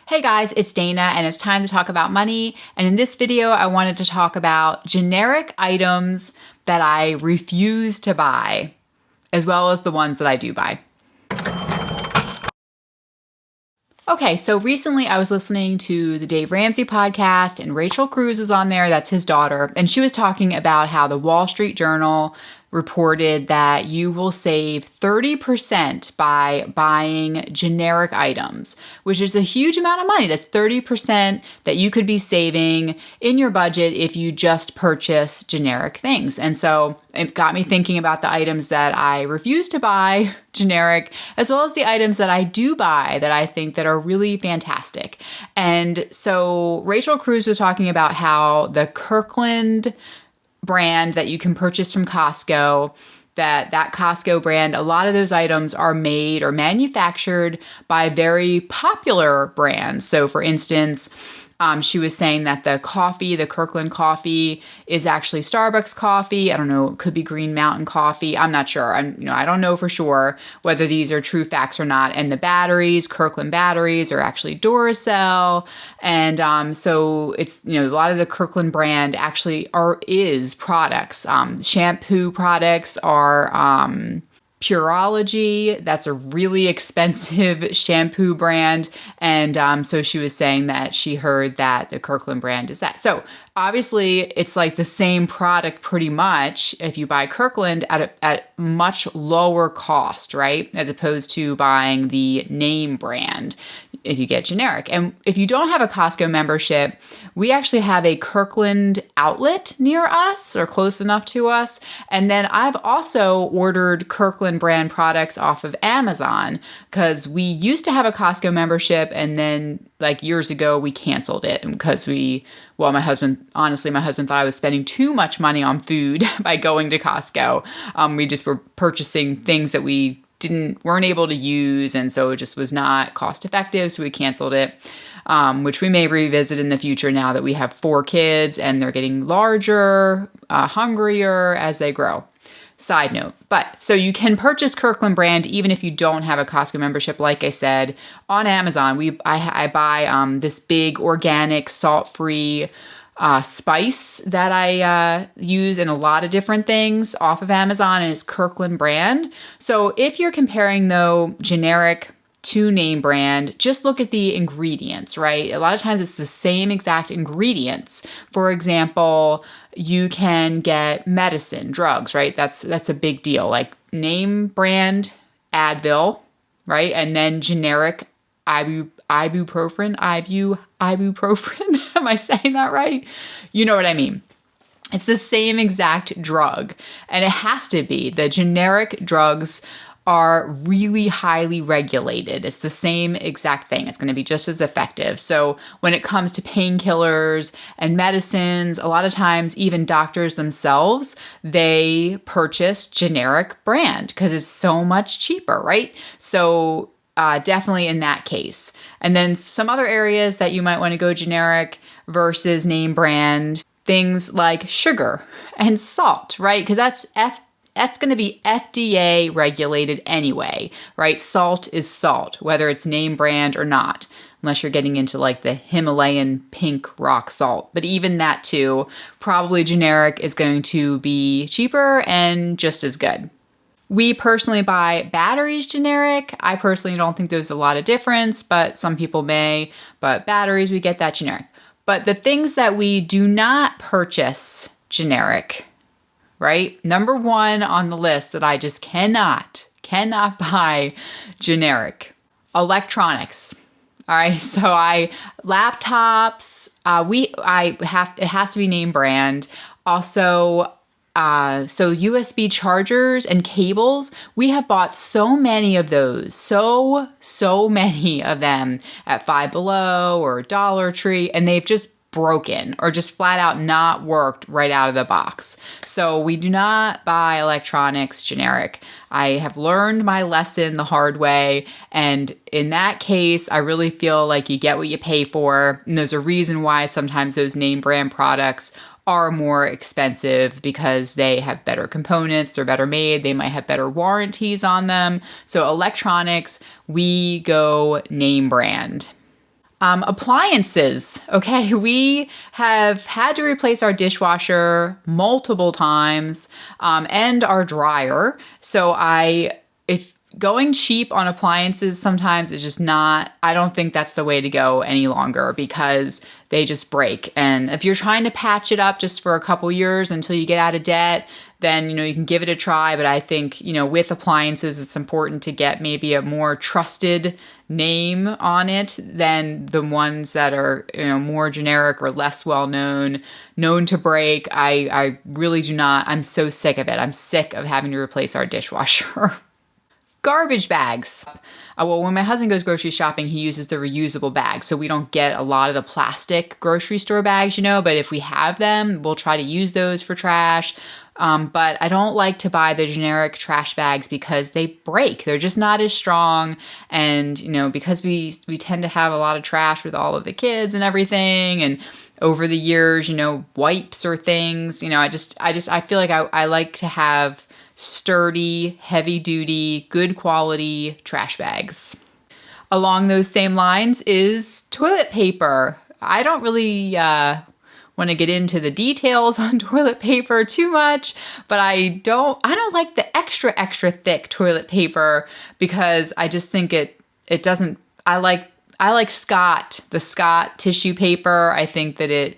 Hey guys, it's Dana and it's time to talk about money. And in this video, I wanted to talk about generic items that I refuse to buy, as well as the ones that I do buy. Okay, so recently I was listening to the Dave Ramsey podcast and Rachel Cruz was on there, that's his daughter, and she was talking about how the Wall Street Journal reported that you will save 30% by buying generic items, which is a huge amount of money. That's 30% that you could be saving in your budget if you just purchase generic things. And so it got me thinking about the items that I refuse to buy generic, as well as the items that I do buy that I think that are really fantastic. And so Rachel Cruz was talking about how the Kirkland brand that you can purchase from Costco, that Costco brand, a lot of those items are made or manufactured by very popular brands. So for instance, she was saying that the Kirkland coffee is actually Starbucks coffee. I don't know, it could be Green Mountain coffee. I'm not sure. I don't know for sure whether these are true facts or not. And the batteries, Kirkland batteries, are actually Duracell. And so it's, a lot of the Kirkland brand actually is products. Shampoo products are Pureology. That's a really expensive shampoo brand. And so she was saying that she heard that the Kirkland brand is that. So obviously it's like the same product pretty much if you buy Kirkland at much lower cost, right? As opposed to buying the name brand if you get generic. And if you don't have a Costco membership, we actually have a Kirkland outlet near us or close enough to us. And then I've also ordered Kirkland brand products off of Amazon because we used to have a Costco membership and then like years ago we canceled it because my husband thought I was spending too much money on food by going to Costco. We just were purchasing things that we weren't able to use, and so it just was not cost effective, so we canceled it, which we may revisit in the future now that we have 4 kids and they're getting larger, hungrier as they grow. Side note. But so you can purchase Kirkland brand even if you don't have a Costco membership, like I said, on Amazon. I buy this big organic salt-free spice that I use in a lot of different things off of Amazon, and it's Kirkland brand. So if you're comparing though generic to name brand, just look at the ingredients, right? A lot of times it's the same exact ingredients. For example, you can get medicine, drugs, right? That's a big deal. Like name brand Advil, right? And then generic ibuprofen. Am I saying that right? You know what I mean. It's the same exact drug, and it has to be. The generic drugs are really highly regulated. It's the same exact thing. It's going to be just as effective. So when it comes to painkillers and medicines, a lot of times even doctors themselves, they purchase generic brand because it's so much cheaper, right? So definitely in that case. And then some other areas that you might want to go generic versus name brand, things like sugar and salt, right? Because that's going to be FDA regulated anyway, right? Salt is salt, whether it's name brand or not, unless you're getting into like the Himalayan pink rock salt. But even that too, probably generic is going to be cheaper and just as good. We personally buy batteries generic. I personally don't think there's a lot of difference, but some people may. But batteries, we get that generic. But the things that we do not purchase generic, right? Number 1 on the list that I just cannot buy generic. Electronics. All right, so laptops, it has to be name brand. Also, so USB chargers and cables, we have bought so many of those, so many of them at Five Below or Dollar Tree, and they've just broken or just flat out not worked right out of the box. So we do not buy electronics generic. I have learned my lesson the hard way, and in that case, I really feel like you get what you pay for, and there's a reason why sometimes those name brand products are more expensive because they have better components, they're better made, they might have better warranties on them. So electronics, we go name brand. Appliances. Okay, we have had to replace our dishwasher multiple times, and our dryer. So if going cheap on appliances sometimes is just not, I don't think that's the way to go any longer because they just break. And if you're trying to patch it up just for a couple years until you get out of debt, then, you can give it a try. But I think, with appliances, it's important to get maybe a more trusted name on it than the ones that are, more generic or less well known to break. I really do not, I'm so sick of it. I'm sick of having to replace our dishwasher. Garbage bags. Well, when my husband goes grocery shopping, he uses the reusable bags. So we don't get a lot of the plastic grocery store bags, but if we have them, we'll try to use those for trash. But I don't like to buy the generic trash bags because they break. They're just not as strong. And, because we tend to have a lot of trash with all of the kids and everything. And over the years, wipes or things, I feel like I like to have sturdy, heavy-duty, good quality trash bags. Along those same lines is toilet paper. I don't really want to get into the details on toilet paper too much, but I don't like the extra thick toilet paper because I just think it doesn't. I like Scott, the Scott tissue paper. I think that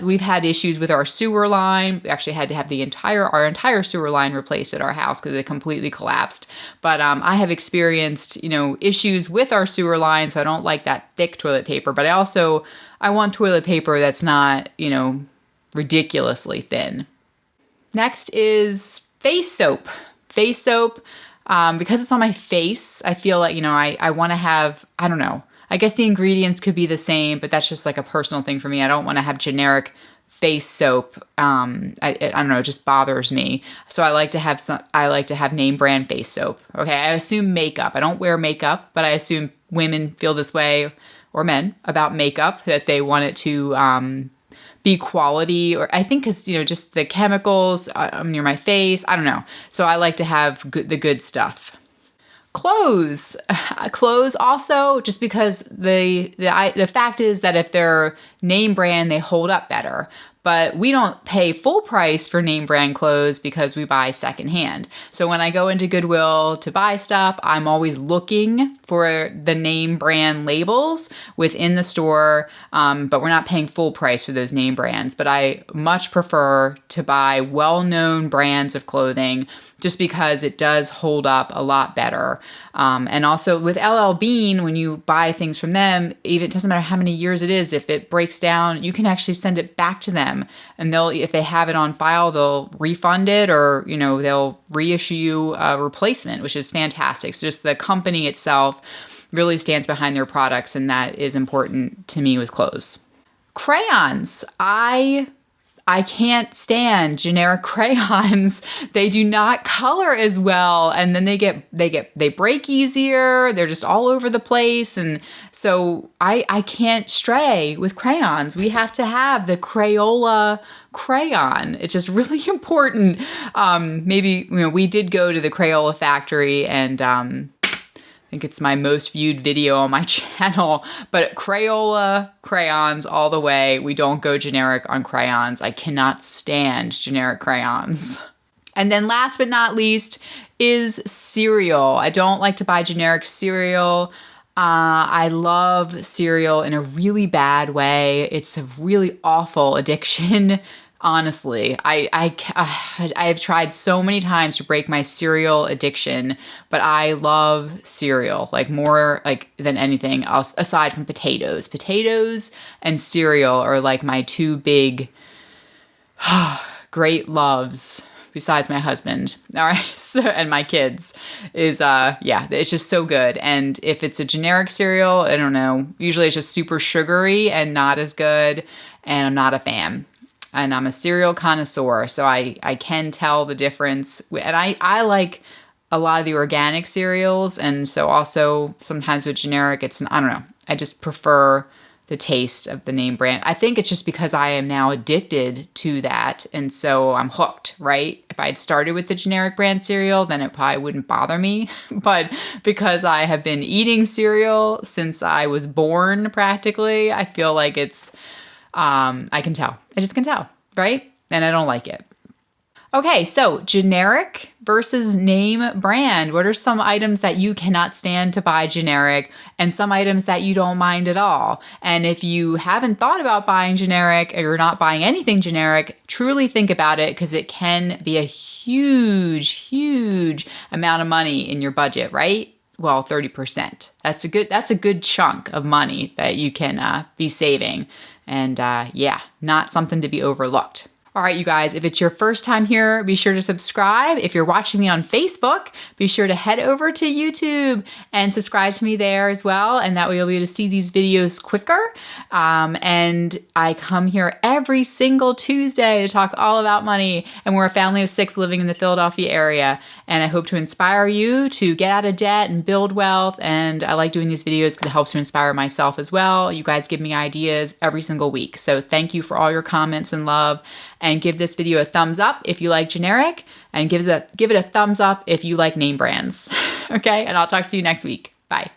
we've had issues with our sewer line. We actually had to have our entire sewer line replaced at our house because it completely collapsed. But I have experienced, issues with our sewer line, so I don't like that thick toilet paper. But I want toilet paper that's not, ridiculously thin. Next is face soap. Face soap, because it's on my face, I feel like, I want to have, I don't know. I guess the ingredients could be the same, but that's just like a personal thing for me. I don't want to have generic face soap. I don't know, it just bothers me. So I like to have name brand face soap. Okay, I assume makeup. I don't wear makeup, but I assume women feel this way, or men, about makeup, that they want it to be quality, or I think because, just the chemicals near my face. I don't know. So I like to have the good stuff. Clothes also, just because the fact is that if they're name brand, they hold up better. But we don't pay full price for name brand clothes because we buy secondhand. So when I go into Goodwill to buy stuff, I'm always looking for the name brand labels within the store. But we're not paying full price for those name brands. But I much prefer to buy well-known brands of clothing just because it does hold up a lot better. And also with LL Bean, when you buy things from them, even it doesn't matter how many years it is, if it breaks down, you can actually send it back to them. And if they have it on file, they'll refund it, or, they'll reissue you a replacement, which is fantastic. So just the company itself really stands behind their products, and that is important to me with clothes. Crayons. I can't stand generic crayons. They do not color as well, and then they break easier. They're just all over the place, and so I can't stray with crayons. We have to have the Crayola crayon. It's just really important. Maybe we did go to the Crayola factory, and I think it's my most viewed video on my channel, but Crayola crayons all the way. We don't go generic on crayons. I cannot stand generic crayons. And then last but not least is cereal. I don't like to buy generic cereal. I love cereal in a really bad way. It's a really awful addiction. Honestly, I have tried so many times to break my cereal addiction, but I love cereal more than anything else aside from potatoes. Potatoes and cereal are like my two big great loves besides my husband. All right. And my kids it's just so good. And if it's a generic cereal, I don't know, usually it's just super sugary and not as good, and I'm not a fan. And I'm a cereal connoisseur, so I can tell the difference. And I like a lot of the organic cereals, and so also sometimes with generic, I don't know. I just prefer the taste of the name brand. I think it's just because I am now addicted to that. And so I'm hooked, right? If I had started with the generic brand cereal, then it probably wouldn't bother me. But because I have been eating cereal since I was born practically, I feel like it's, I can tell. I just can tell, right? And I don't like it. Okay, so generic versus name brand. What are some items that you cannot stand to buy generic and some items that you don't mind at all? And if you haven't thought about buying generic or you're not buying anything generic, truly think about it because it can be a huge, huge amount of money in your budget, right? Well, 30%. That's a good chunk of money that you can be saving. And yeah, not something to be overlooked. All right, you guys, if it's your first time here, be sure to subscribe. If you're watching me on Facebook, be sure to head over to YouTube and subscribe to me there as well. And that way you'll be able to see these videos quicker. And I come here every single Tuesday to talk all about money. And we're a family of 6 living in the Philadelphia area. And I hope to inspire you to get out of debt and build wealth. And I like doing these videos because it helps to inspire myself as well. You guys give me ideas every single week. So thank you for all your comments and love. And give this video a thumbs up if you like generic, and give it a thumbs up if you like name brands. Okay, and I'll talk to you next week. Bye.